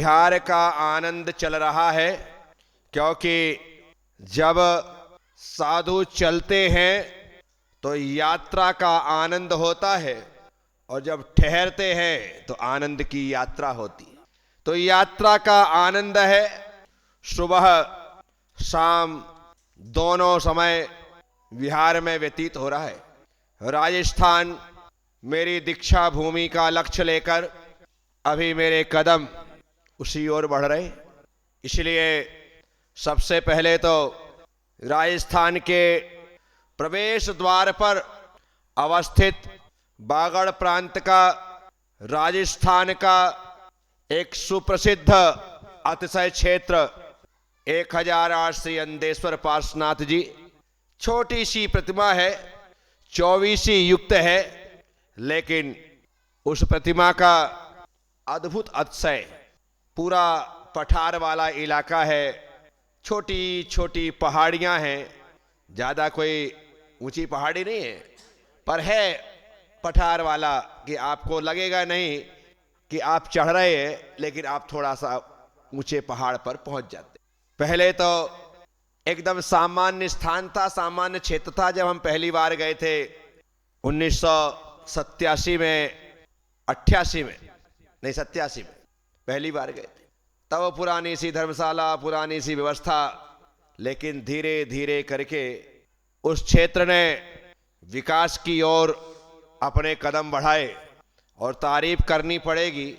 बिहार का आनंद चल रहा है, क्योंकि जब साधु चलते हैं तो यात्रा का आनंद होता है और जब ठहरते हैं तो आनंद की यात्रा होती है। तो यात्रा का आनंद है। सुबह शाम दोनों समय बिहार में व्यतीत हो रहा है। राजस्थान मेरी दीक्षा भूमि का लक्ष्य लेकर अभी मेरे कदम उसी ओर बढ़ रहे। इसलिए सबसे पहले तो राजस्थान के प्रवेश द्वार पर अवस्थित बागड़ प्रांत का, राजस्थान का एक सुप्रसिद्ध अतिशय क्षेत्र 1008 श्री अंदेश्वर पार्श्वनाथ जी, छोटी सी प्रतिमा है, 24 युक्त है, लेकिन उस प्रतिमा का अद्भुत अतिशय पूरा पठार वाला इलाका है। छोटी छोटी पहाड़ियां हैं, ज़्यादा कोई ऊंची पहाड़ी नहीं है, पर है पठार वाला कि आपको लगेगा नहीं कि आप चढ़ रहे हैं, लेकिन आप थोड़ा सा ऊंचे पहाड़ पर पहुंच जाते। पहले तो एकदम सामान्य स्थान था, सामान्य क्षेत्र था। जब हम पहली बार गए थे 1987 में, 88 में, नहीं 87 में पहली बार गए थे, तब पुरानी सी धर्मशाला, पुरानी सी व्यवस्था, लेकिन धीरे धीरे करके उस क्षेत्र ने विकास की ओर अपने कदम बढ़ाए। और तारीफ करनी पड़ेगी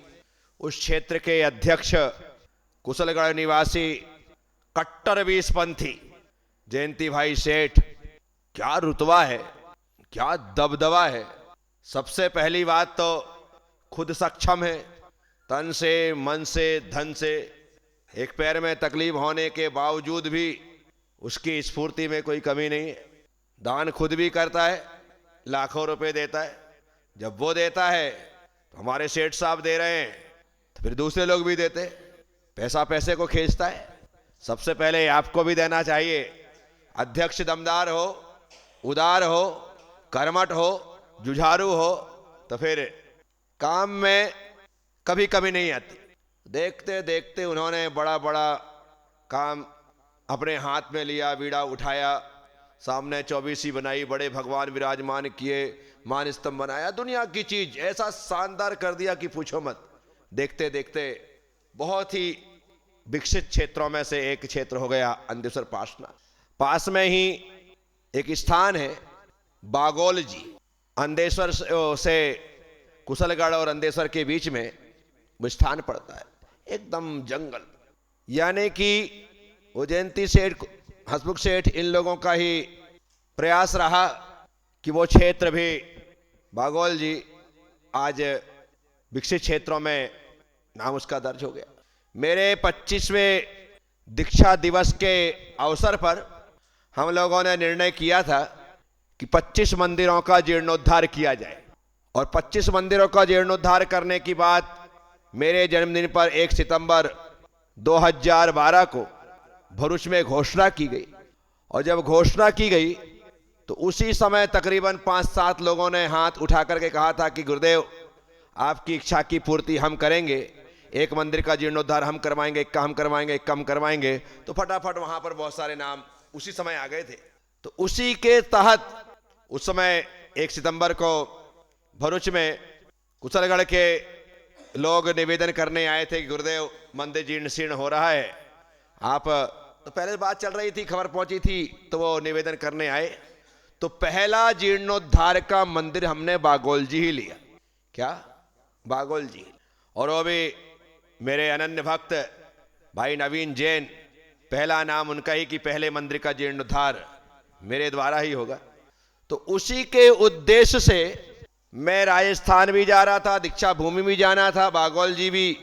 उस क्षेत्र के अध्यक्ष, कुशलगढ़ निवासी कट्टर बीसपंथी जयंती भाई सेठ। क्या रुतबा है, क्या दबदबा है। सबसे पहली बात तो खुद सक्षम है, तन से, मन से, धन से। एक पैर में तकलीफ होने के बावजूद भी उसकी स्फूर्ति में कोई कमी नहीं है। दान खुद भी करता है, लाखों रुपए देता है। जब वो देता है तो हमारे सेठ साहब दे रहे हैं तो फिर दूसरे लोग भी देते। पैसा पैसे को खींचता है। सबसे पहले आपको भी देना चाहिए। अध्यक्ष दमदार हो, उदार हो, कर्मठ हो, जुझारू हो, तो फिर काम में कभी कमी नहीं आती। देखते देखते उन्होंने बड़ा बड़ा काम अपने हाथ में लिया, बीड़ा उठाया, सामने 24 बनाई, बड़े भगवान विराजमान किए, मान स्तंभ बनाया, दुनिया की चीज ऐसा शानदार कर दिया कि पूछो मत। देखते देखते बहुत ही विकसित क्षेत्रों में से एक क्षेत्र हो गया अंदेश्वर पार्श्वनाथ। पास में ही एक स्थान है बागोल जी, अंदेश्वर से कुशलगढ़ और अंदेश्वर के बीच में वो स्थान पड़ता है, एकदम जंगल। यानी कि जयंती सेठ, हसमुख सेठ, इन लोगों का ही प्रयास रहा कि वो क्षेत्र भी, बागोल जी, आज विकसित क्षेत्रों में नाम उसका दर्ज हो गया। मेरे 25वें दीक्षा दिवस के अवसर पर हम लोगों ने निर्णय किया था कि 25 मंदिरों का जीर्णोद्धार किया जाए। और 25 मंदिरों का जीर्णोद्धार करने की बात मेरे जन्मदिन पर 1 सितंबर 2012 को भरूच में घोषणा की गई। और जब घोषणा की गई तो उसी समय तकरीबन 5-7 लोगों ने हाथ उठा करके कहा था कि गुरुदेव, आपकी इच्छा की पूर्ति हम करेंगे, एक मंदिर का जीर्णोद्धार हम करवाएंगे, एक का हम करवाएंगे, एक कम करवाएंगे। तो फटाफट वहां पर बहुत सारे नाम उसी समय आ गए थे। तो उसी के तहत उस समय 1 सितंबर को भरूच में कुशलगढ़ के लोग निवेदन करने आए थे कि गुरुदेव, मंदिर जीर्ण शीर्ण हो रहा है, आप, तो पहले बात चल रही थी, खबर पहुंची थी, तो वो निवेदन करने आए। तो पहला जीर्णोद्धार का मंदिर हमने बागोल जी ही लिया। क्या? बागोल जी। और वो भी मेरे अनन्य भक्त भाई नवीन जैन, पहला नाम उनका ही कि पहले मंदिर का जीर्णोद्धार मेरे द्वारा ही होगा। तो उसी के उद्देश्य से मैं राजस्थान भी जा रहा था, दीक्षा भूमि भी जाना था, बागोल जी भी।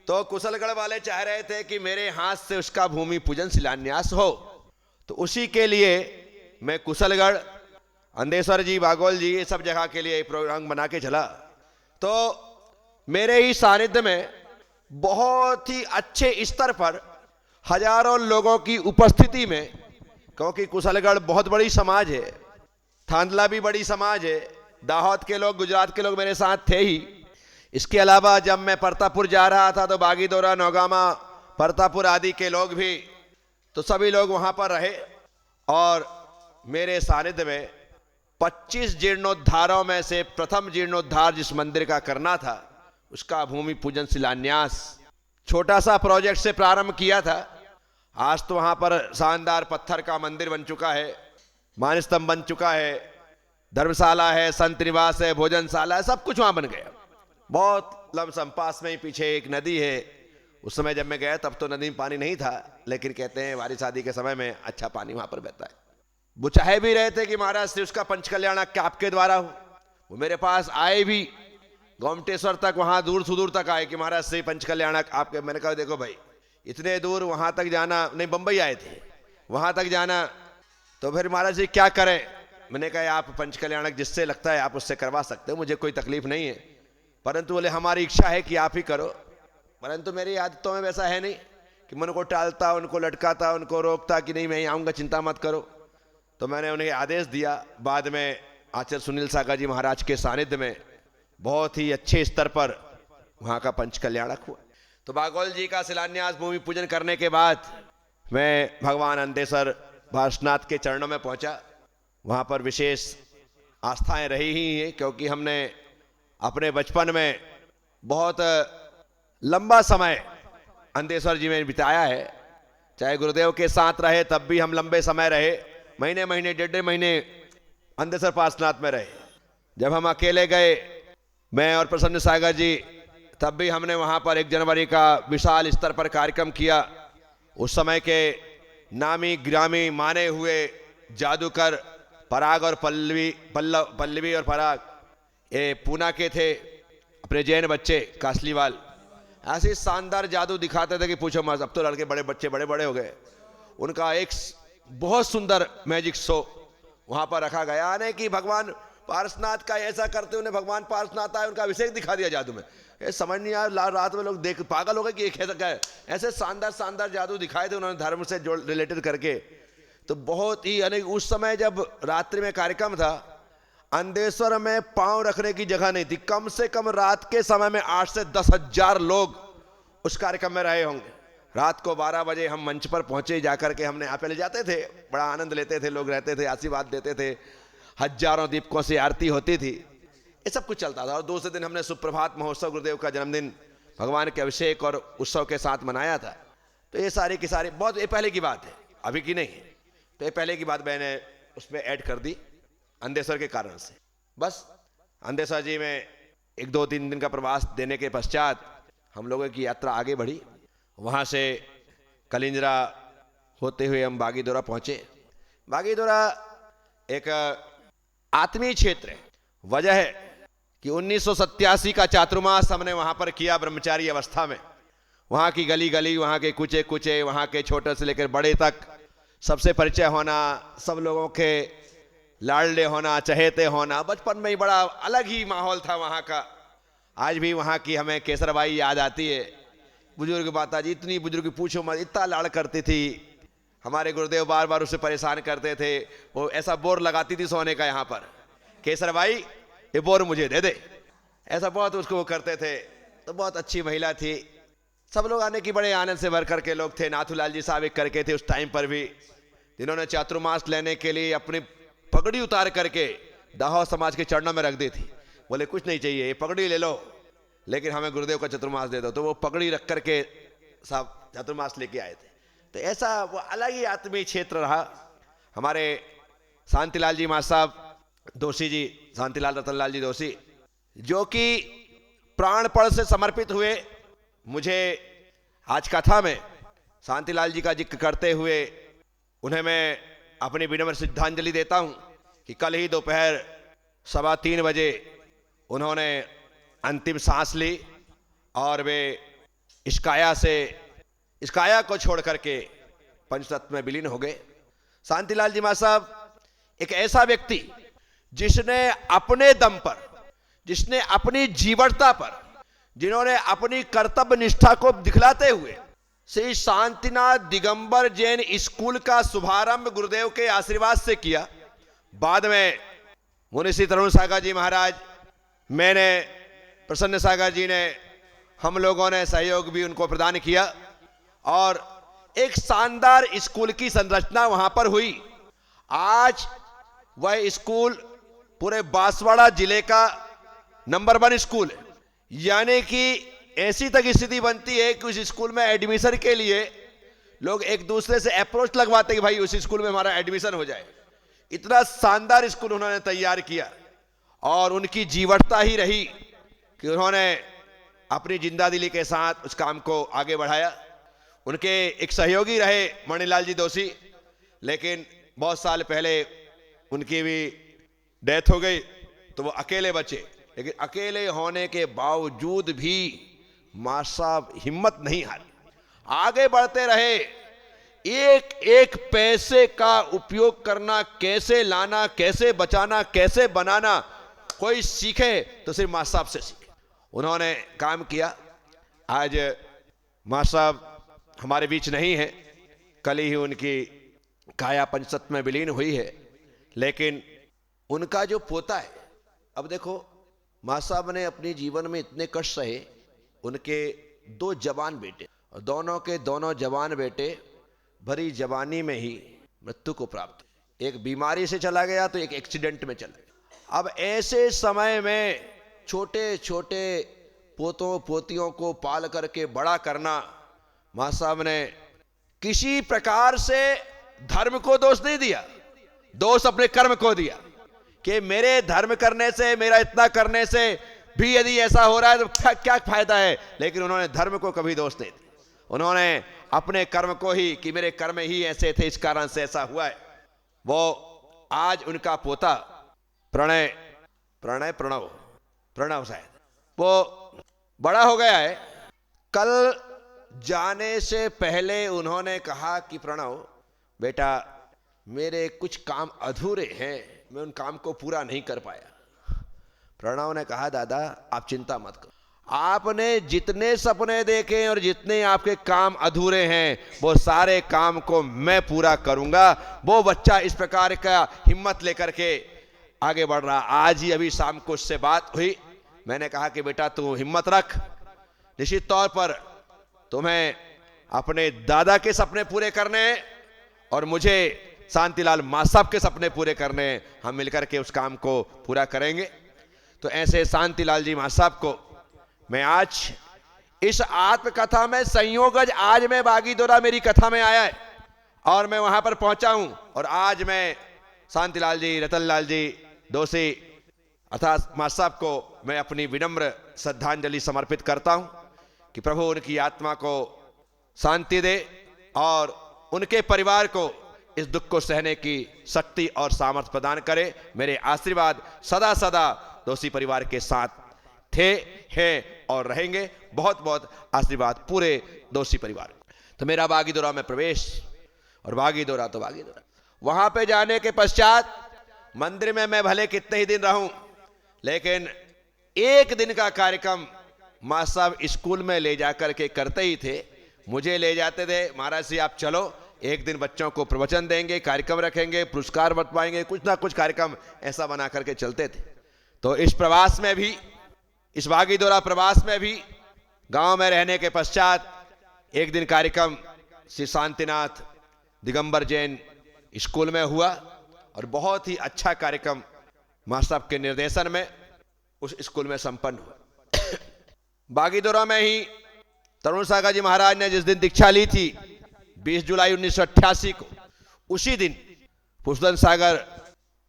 तो कुशलगढ़ वाले चाह रहे थे कि मेरे हाथ से उसका भूमि पूजन शिलान्यास हो। तो उसी के लिए मैं कुशलगढ़, अंदेश्वर जी, बागोल जी, ये सब जगह के लिए प्रोग्राम बना के चला। तो मेरे ही सानिध्य में बहुत ही अच्छे स्तर पर हजारों लोगों की उपस्थिति में, क्योंकि कुशलगढ़ बहुत बड़ी समाज है, थांदला भी बड़ी समाज है, दाहोद के लोग, गुजरात के लोग मेरे साथ थे ही, इसके अलावा जब मैं परतापुर जा रहा था तो बागीदोरा, नौगामा, परतापुर आदि के लोग भी, तो सभी लोग वहां पर रहे और मेरे सानिध्य में 25 जीर्णोद्धारों में से प्रथम जीर्णोद्धार जिस मंदिर का करना था उसका भूमि पूजन शिलान्यास छोटा सा प्रोजेक्ट से प्रारंभ किया था। आज तो वहां पर शानदार पत्थर का मंदिर बन चुका है, मानस्तंभ बन चुका है, धर्मशाला है, संत निवास है, भोजनशाला है, सब कुछ वहां बन गया। बहुत लमसम पास में ही पीछे एक नदी है। उस समय जब मैं गया तब तो नदी में पानी नहीं था, लेकिन कहते हैं बारिश शादी के समय में अच्छा पानी वहां पर बहता है। वो चाहे भी रहे थे कि महाराज से उसका पंचकल्याणक आपके द्वारा हो। वो मेरे पास आए भी, गोमटेश्वर तक, वहां दूर सुदूर तक आए कि महाराज से पंचकल्याणक आपके। मैंने कहा देखो भाई, इतने दूर वहां तक जाना, नहीं बंबई आए थे, वहां तक जाना, तो फिर महाराज जी क्या करें। मैंने कहा आप पंचकल्याणक जिससे लगता है आप उससे करवा सकते हो, मुझे कोई तकलीफ नहीं है, परंतु बोले हमारी इच्छा है कि आप ही करो। परंतु मेरी आदतों में वैसा है नहीं कि मैं उनको टालता, उनको लटकाता, उनको रोकता कि नहीं मैं ही आऊँगा, चिंता मत करो। तो मैंने उन्हें आदेश दिया। बाद में आचार्य सुनील सागर जी महाराज के सानिध्य में बहुत ही अच्छे स्तर पर वहाँ का पंचकल्याणक हुआ। तो बागोल जी का शिलान्यास भूमि पूजन करने के बाद मैं भगवान अंदेश्वर पार्श्वनाथ के चरणों में पहुँचा। वहाँ पर विशेष आस्थाएं रही ही हैं, क्योंकि हमने अपने बचपन में बहुत लंबा समय अंदेश्वर जी में बिताया है। चाहे गुरुदेव के साथ रहे तब भी हम लंबे समय रहे, महीने महीने, डेढ़ महीने अंदेश्वर पार्श्वनाथ में रहे। जब हम अकेले गए, मैं और प्रसन्न सागर जी, तब भी हमने वहाँ पर 1 जनवरी का विशाल स्तर पर कार्यक्रम किया। उस समय के नामी ग्रामी माने हुए जादूकर पराग और पल्लवी और पराग, ये पूना के थे, अपने जैन बच्चे कासलीवाल, ऐसे शानदार जादू दिखाते थे कि पूछो मत। अब तो लड़के बड़े बच्चे बड़े बड़े हो गए। उनका एक बहुत सुंदर मैजिक शो वहां पर रखा गया ने कि भगवान पार्श्वनाथ का ऐसा करते, उन्हें भगवान पार्श्वनाथ आए, उनका अभिषेक दिखा दिया जादू में। ये समझ नहीं आया, रात में लोग देख पागल हो गए कि ये कैसा क्या है। ऐसे शानदार शानदार जादू दिखाए थे उन्होंने धर्म से जोड़ रिलेटेड करके। तो बहुत ही, यानी उस समय जब रात्रि में कार्यक्रम था, अंदेश्वर में पांव रखने की जगह नहीं थी। कम से कम रात के समय में 8 से 10 हजार लोग उस कार्यक्रम में रहे होंगे। रात को 12 बजे हम मंच पर पहुंचे, जाकर के हमने यहाँ पहले जाते थे, बड़ा आनंद लेते थे, लोग रहते थे, आशीर्वाद देते थे, हजारों दीपकों से आरती होती थी, ये सब कुछ चलता था। और दूसरे दिन हमने सुप्रभात महोत्सव, गुरुदेव का जन्मदिन भगवान के अभिषेक और उत्सव के साथ मनाया था। तो ये सारी की सारी बहुत, ये पहले की बात है, अभी की नहीं है। तो ये पहले की बात मैंने उसमें ऐड कर दी अंदेश्वर के कारण से। बस अंदेश्वर जी में 1-2-3 दिन का प्रवास देने के पश्चात हम लोगों की यात्रा आगे बढ़ी। वहाँ से कलिंजरा होते हुए हम बागीदोरा पहुँचे। बागीदोरा एक आत्मीय क्षेत्र है। वजह है कि 1987 का चातुर्मास हमने वहाँ पर किया ब्रह्मचारी अवस्था में। वहाँ की गली गली, वहाँ के कुचे कुचे, वहाँ के छोटे से लेकर बड़े तक सबसे परिचय होना, सब लोगों के लाडले होना, चहेते होना, बचपन में ही बड़ा अलग ही माहौल था वहाँ का। आज भी वहाँ की हमें केसरबाई याद आती है। बुजुर्ग माता जी, इतनी बुजुर्ग पूछो मत, इतना लाड़ करती थी। हमारे गुरुदेव बार बार उसे परेशान करते थे। वो ऐसा बोर लगाती थी सोने का यहाँ पर, केसरबाई ये बोर मुझे दे दे, ऐसा बहुत उसको वो करते थे। तो बहुत अच्छी महिला थी। सब लोग आने की बड़े आनंद से भर करके लोग थे। नाथूलाल जी साहब एक करके थे उस टाइम पर भी, जिन्होंने चातुर्मास लेने के लिए अपनी पगड़ी उतार करके दाहो समाज के चरणों में रख दी थी। बोले कुछ नहीं चाहिए, ये पगड़ी ले लो, लेकिन हमें गुरुदेव का चतुर्मास दे दो। तो वो पगड़ी रख करके साहब चतुर्मास लेके आए थे। तो ऐसा वो अलग ही आत्मीय क्षेत्र रहा। हमारे शांतिलाल जी माँ साहब दोषी जी, शांतिलाल रतनलाल जी दोषी, जो कि प्राणपण से समर्पित हुए। मुझे आज कथा में शांतिलाल जी का जिक्र करते हुए उन्हें मैं अपनी विनम्र श्रद्धांजलि देता हूं कि कल ही दोपहर 3:15 बजे उन्होंने अंतिम सांस ली और वे इस काया को छोड़ करके पंचतत्व में विलीन हो गए। शांतिलाल जी माँ साहब एक ऐसा व्यक्ति जिसने अपने दम पर, जिसने अपनी जीवटता पर, जिन्होंने अपनी कर्तव्य निष्ठा को दिखलाते हुए श्री शांतिनाथ दिगंबर जैन स्कूल का शुभारंभ गुरुदेव के आशीर्वाद से किया। बाद में मुनि श्री तरुण सागर जी महाराज, मैंने प्रसन्न सागर जी ने, हम लोगों ने सहयोग भी उनको प्रदान किया और एक शानदार स्कूल की संरचना वहां पर हुई। आज वह स्कूल पूरे बांसवाड़ा जिले का नंबर 1 स्कूल है। यानी कि ऐसी तक स्थिति बनती है कि उस स्कूल में एडमिशन के लिए लोग एक दूसरे से अप्रोच लगवाते हैं कि भाई उस स्कूल में हमारा एडमिशन हो जाए। इतना शानदार स्कूल उन्होंने तैयार किया और उनकी जीवटता ही रही कि उन्होंने अपनी जिंदादिली के साथ उस काम को आगे बढ़ाया। उनके एक सहयोगी रहे मणिलाल जी दोषी, लेकिन बहुत साल पहले उनकी भी डेथ हो गई तो वो अकेले बचे। लेकिन अकेले होने के बावजूद भी मां साहब हिम्मत नहीं हारी, आगे बढ़ते रहे। एक एक पैसे का उपयोग करना, कैसे लाना, कैसे बचाना, कैसे बनाना, कोई सीखे तो सिर्फ मां साहब से सीखे। उन्होंने काम किया। आज मां साहब हमारे बीच नहीं है, कल ही उनकी काया पंचतत्व में विलीन हुई है। लेकिन उनका जो पोता है, अब देखो मां साहब ने अपने जीवन में इतने कष्ट सहे। उनके 2 जवान बेटे, और दोनों के दोनों जवान बेटे भरी जवानी में ही मृत्यु को प्राप्त, एक बीमारी से चला गया तो एक एक्सीडेंट में चला गया। अब ऐसे समय में छोटे छोटे पोतों पोतियों को पाल करके बड़ा करना, मां साहब ने किसी प्रकार से धर्म को दोष नहीं दिया, दोष अपने कर्म को दिया कि मेरे धर्म करने से, मेरा इतना करने से भी यदि ऐसा हो रहा है तो क्या फायदा है। लेकिन उन्होंने धर्म को कभी दोष नहीं दिया, उन्होंने अपने कर्म को ही, कि मेरे कर्म ही ऐसे थे इस कारण से ऐसा हुआ है। वो आज उनका पोता प्रणव शायद, वो बड़ा हो गया है। कल जाने से पहले उन्होंने कहा कि प्रणव बेटा, मेरे कुछ काम अधूरे हैं, मैं उन काम को पूरा नहीं कर पाया। प्रणव ने कहा दादा आप चिंता मत करो, आपने जितने सपने देखे और जितने आपके काम अधूरे हैं वो सारे काम को मैं पूरा करूंगा। वो बच्चा इस प्रकार का हिम्मत लेकर के आगे बढ़ रहा। आज ही अभी शाम को उससे बात हुई, मैंने कहा कि बेटा तू हिम्मत रख, निश्चित तौर पर तुम्हें अपने दादा के सपने पूरे करने हैं और मुझे शांतिलाल मां साहब के सपने पूरे करने हैं। हम मिलकर के उस काम को पूरा करेंगे। तो ऐसे शांतिलाल जी मां साहब को मैं आज इस आत्मकथा में संयोगज, आज मैं बागीदोरा मेरी कथा में आया है और मैं वहां पर पहुंचा हूं। और आज मैं शांतिलाल जी, रतनलाल जी दोषी अर्थात मां साहब को मैं अपनी विनम्र श्रद्धांजलि समर्पित करता हूं कि प्रभु उनकी आत्मा को शांति दे और उनके परिवार को इस दुख को सहने की शक्ति और सामर्थ्य प्रदान करे। मेरे आशीर्वाद सदा सदा दोषी परिवार के साथ थे, हैं और रहेंगे। बहुत बहुत आशीर्वाद पूरे दोषी परिवार। तो मेरा बागीदोरा में प्रवेश, और बागीदोरा तो बागीदोरा। वहां पे जाने के पश्चात मंदिर में मैं भले कितने ही दिन रहूं, लेकिन एक दिन का कार्यक्रम मां साहब स्कूल में ले जाकर के करते ही थे। मुझे ले जाते थे, महाराज जी आप चलो, एक दिन बच्चों को प्रवचन देंगे, कार्यक्रम रखेंगे, पुरस्कार बंटवाएंगे, कुछ ना कुछ कार्यक्रम ऐसा बना करके चलते थे। तो इस प्रवास में भी, इस बागीदोरा प्रवास में भी गांव में रहने के पश्चात एक दिन कार्यक्रम श्री शांतिनाथ दिगंबर जैन स्कूल में हुआ और बहुत ही अच्छा कार्यक्रम मां साहब के निर्देशन में उस स्कूल में संपन्न हुआ। बागीदोरा में ही तरुण सागर जी महाराज ने जिस दिन दीक्षा ली थी 20 जुलाई 1988 को, उसी दिन पुष्पदन सागर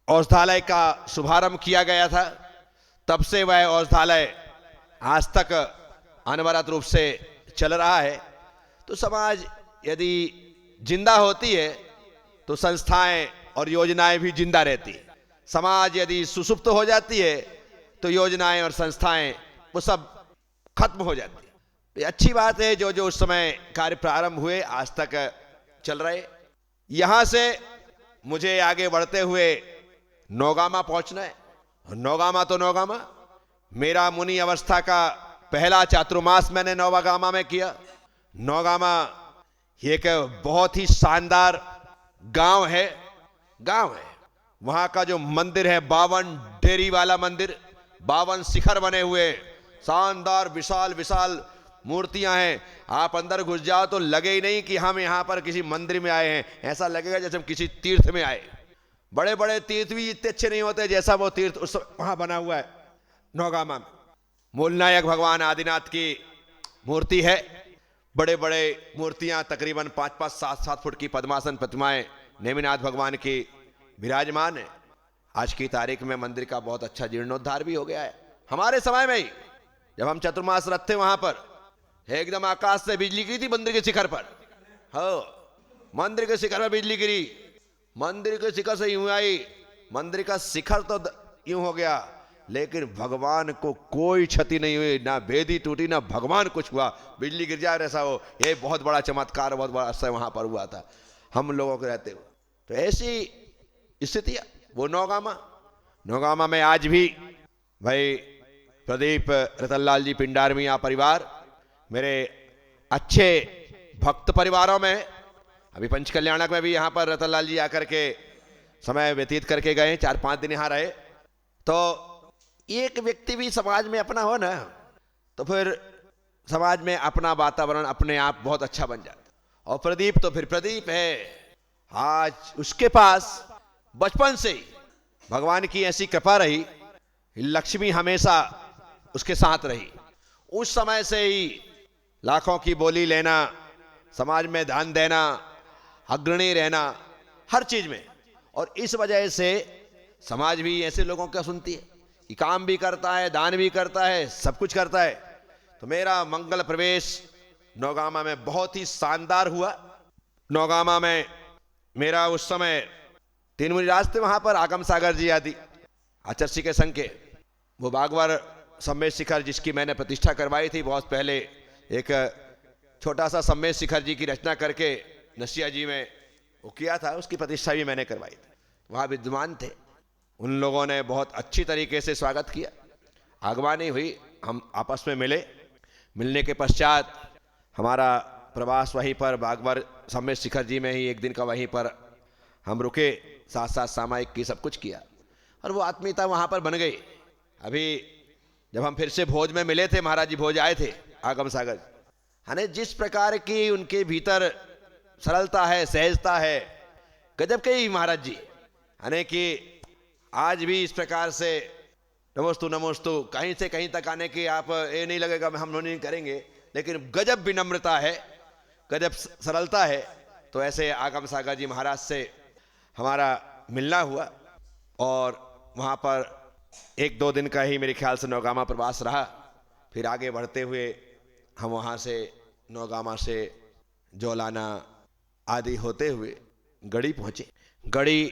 औषधालय का शुभारंभ किया गया था। तब से वह औषधालय आज तक अनवरत रूप से चल रहा है। तो समाज यदि जिंदा होती है तो संस्थाएं और योजनाएं भी जिंदा रहती है। समाज यदि सुसुप्त हो जाती है तो योजनाएं और संस्थाएं वो सब खत्म हो जाती है। तो अच्छी बात है जो जो उस समय कार्य प्रारंभ हुए आज तक चल रहे। यहां से मुझे आगे बढ़ते हुए नौगामा पहुंचना है। नौगामा तो नौगामा, मेरा मुनि अवस्था का पहला चातुर्मास मैंने नौगामा में किया। नौगामा एक बहुत ही शानदार गांव है। वहां का जो मंदिर है 52 डेरी वाला मंदिर, 52 शिखर बने हुए, शानदार विशाल विशाल मूर्तियां हैं। आप अंदर घुस जाओ तो लगे ही नहीं कि हम यहाँ पर किसी मंदिर में आए हैं, ऐसा लगेगा जैसे हम किसी तीर्थ में आए। बड़े बड़े तीर्थ भी इतने अच्छे नहीं होते जैसा वो तीर्थ उस वहां बना हुआ है नौगामा में। मूलनायक भगवान आदिनाथ की मूर्ति है। बड़े बड़े मूर्तियां तकरीबन 5-5, 7-7 फुट की पद्मासन प्रतिमाएं नेमिनाथ भगवान की विराजमान है। आज की तारीख में मंदिर का बहुत अच्छा जीर्णोद्धार भी हो गया है। हमारे समय में ही जब हम चतुर्मास रथ थे वहां पर एकदम आकाश से बिजली गिरी थी मंदिर के शिखर पर। हो, मंदिर के शिखर पर बिजली गिरी, मंदिर के शिखर से यूं आई, मंदिर का शिखर तो यूं हो गया, लेकिन भगवान को कोई क्षति नहीं हुई, ना बेदी टूटी ना भगवान कुछ हुआ। बिजली गिर जाए ऐसा हो, ये बहुत बड़ा चमत्कार, बहुत बड़ा अवसर वहां पर हुआ था हम लोगों के रहते हुए। तो ऐसी स्थिति वो नौगामा में आज भी भाई प्रदीप रतनलाल जी पिंडारमिया परिवार मेरे अच्छे भक्त परिवारों में। अभी पंचकल्याणक में भी यहाँ पर रतनलाल जी आकर के समय व्यतीत करके गए, 4-5 दिन यहाँ रहे। तो एक व्यक्ति भी समाज में अपना हो ना तो फिर समाज में अपना वातावरण अपने आप बहुत अच्छा बन जाता। और प्रदीप तो फिर प्रदीप है। आज उसके पास बचपन से ही भगवान की ऐसी कृपा रही, लक्ष्मी हमेशा उसके साथ रही। उस समय से ही लाखों की बोली लेना, समाज में दान देना, अग्रणी रहना हर चीज में। और इस वजह से समाज भी ऐसे लोगों का सुनती है कि काम भी करता है, दान भी करता है, सब कुछ करता है। तो मेरा मंगल प्रवेश नौगामा में बहुत ही शानदार हुआ। नौगामा में मेरा उस समय 3 मुनिराज थे वहां पर, आगम सागर जी आदि आचर्षी के संघ के, वो बागवर सम्मेद शिखर जिसकी मैंने प्रतिष्ठा करवाई थी बहुत पहले, एक छोटा सा सम्मेद शिखर जी की रचना करके नसिया जी में वो किया था, उसकी प्रतिष्ठा भी मैंने करवाई थी। वहाँ विद्वान थे, उन लोगों ने बहुत अच्छी तरीके से स्वागत किया। आगवानी हुई, हम आपस में मिलने के पश्चात हमारा प्रवास वहीं पर बागवर सम्मेद शिखर जी में ही एक दिन का वहीं पर हम रुके, साथ साथ सामायिक की सब कुछ किया और वो आत्मीयता वहाँ पर बन गई। अभी जब हम फिर से भोज में मिले थे, महाराज जी भोज आए थे आगम सागर, यानी जिस प्रकार की उनके भीतर सरलता है, सहजता है, गजब के ही महाराज जी, यानी कि आज भी इस प्रकार से नमोस्तु कहीं से कहीं तक आने की आप ये नहीं लगेगा हम लोग नहीं करेंगे, लेकिन गजब विनम्रता है, गजब सरलता है। तो ऐसे आगम सागर जी महाराज से हमारा मिलना हुआ और वहाँ पर 1-2 दिन का ही मेरे ख्याल से नौगामा प्रवास रहा। फिर आगे बढ़ते हुए हम वहाँ से नौगामा से जोलाना आदि होते हुए गढ़ी पहुँचे। गढ़ी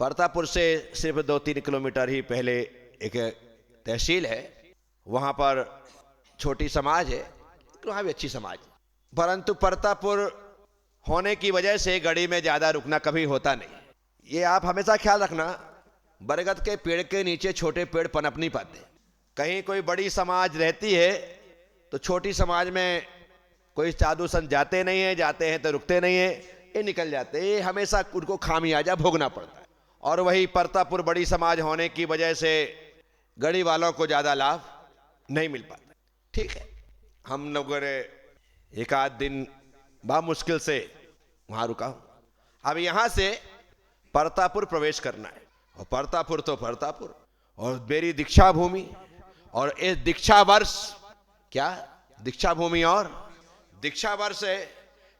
परतापुर से सिर्फ 2-3 किलोमीटर ही पहले एक तहसील है, वहाँ पर छोटी समाज है, वहाँ भी अच्छी समाज, परंतु परतापुर होने की वजह से गढ़ी में ज़्यादा रुकना कभी होता नहीं। ये आप हमेशा ख्याल रखना, बरगद के पेड़ के नीचे छोटे पेड़ पनप नहीं पाते। कहीं कोई बड़ी समाज रहती है तो छोटी समाज में कोई साधु संत जाते नहीं है, जाते हैं तो रुकते नहीं है, ये निकल जाते, ये हमेशा उनको खामियाजा भोगना पड़ता है। और वही परतापुर बड़ी समाज होने की वजह से गढ़ी वालों को ज़्यादा लाभ नहीं मिल पाता। ठीक है, हम लोगों ने 1-आध दिन बहुत मुश्किल से वहाँ रुका हूँ। अब यहाँ से परतापुर प्रवेश करना है, और परतापुर तो परतापुर और मेरी दीक्षा भूमि, और इस दीक्षा वर्ष क्या दीक्षा भूमि और दीक्षा वर्ष है।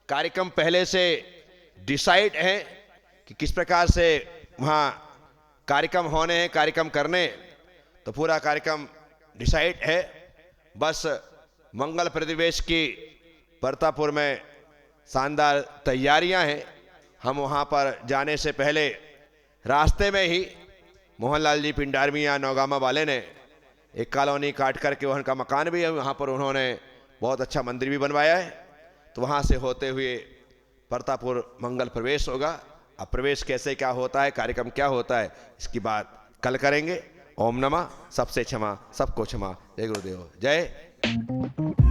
कार्यक्रम पहले से डिसाइड है कि किस प्रकार से वहाँ कार्यक्रम होने हैं, कार्यक्रम करने, तो पूरा कार्यक्रम डिसाइड है। बस मंगल प्रतिवेश की परतापुर में शानदार तैयारियां हैं। हम वहाँ पर जाने से पहले रास्ते में ही मोहनलाल जी पिंडारमिया नौगामा वाले ने एक कॉलोनी काट करके वहाँ का मकान भी है, वहाँ पर उन्होंने बहुत अच्छा मंदिर भी बनवाया है। तो वहाँ से होते हुए परतापुर मंगल प्रवेश होगा। अब प्रवेश कैसे क्या होता है, कार्यक्रम क्या होता है, इसकी बात कल करेंगे। ओम नमः, सबसे क्षमा, सबको क्षमा। जय गुरुदेव, जय।